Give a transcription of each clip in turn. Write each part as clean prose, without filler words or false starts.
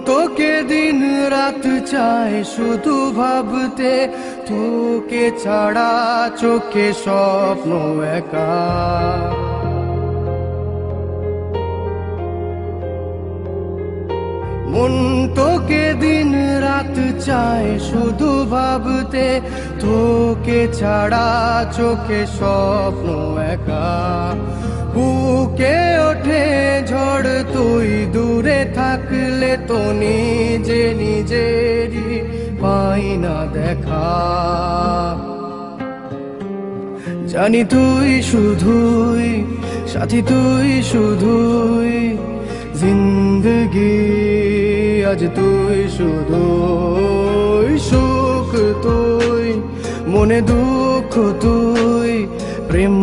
তোকে দিন রাত চায় শুধু ভাবতে, তোকে ছাড়া চোখে স্বপ্ন একা। মন তোকে দিন রাত চায় শুধু ভাবতে, তোকে ছাড়া চোখে স্বপ্ন একা। বুকে ওঠে ঝড় তুই দূরে থাকলে, তো নিজে নিজেরই পাই না দেখা। জানি তুই শুধুই সাথী, তুই শুধুই জিন্দগি। আজ তুই শুধুই সুখ, তুই মনে দুঃখ, তুই প্রেম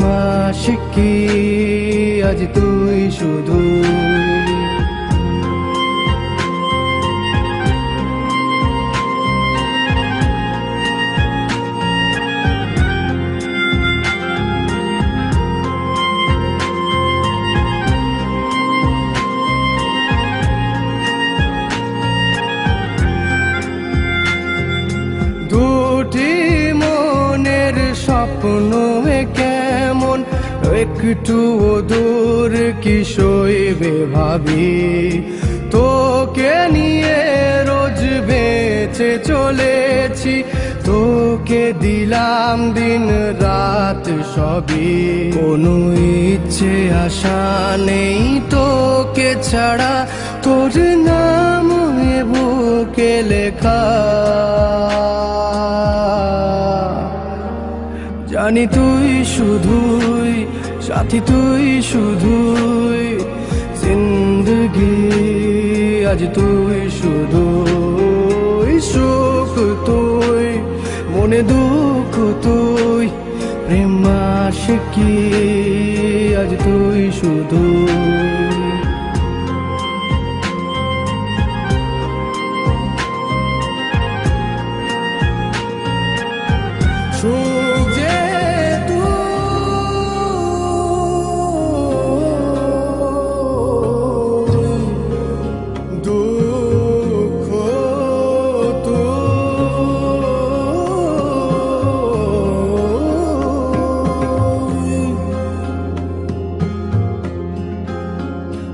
আশিকি। আজ তুই শুধুই স্বপ্ন কেমন একটু দূর কি সইবে ভাবি। তোকে নিয়ে রোজ বেঁচে চলেছি, তোকে দিলাম দিন রাত সবই। কোনো ইচ্ছে আশা নেই তোকে ছাড়া, তোর নাম বুকে লেখা। জানি তুই শুধুই সাথী, তুই শুধুই জিন্দগি। আজ তুই শুধুই সুখ, তুই মনে দুঃখ, তুই প্রেম আশিকি। আজ তুই শুধুই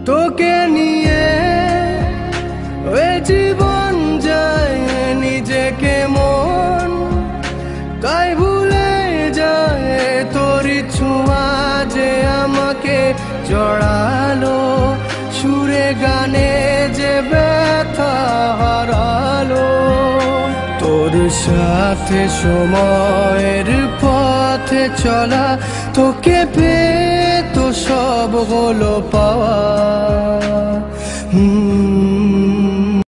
তোকে নিয়ে ওই জীবন যায় নিজেকে মন, তাই ভুলে যায় তোর ছোঁয়া যে আমাকে জড়ালো। সুরে গানে যে ব্যথা হারালো, তোর সাথে সময়ের পথে চলা, তোকে পেয়ে তো সব হলো পাওয়া।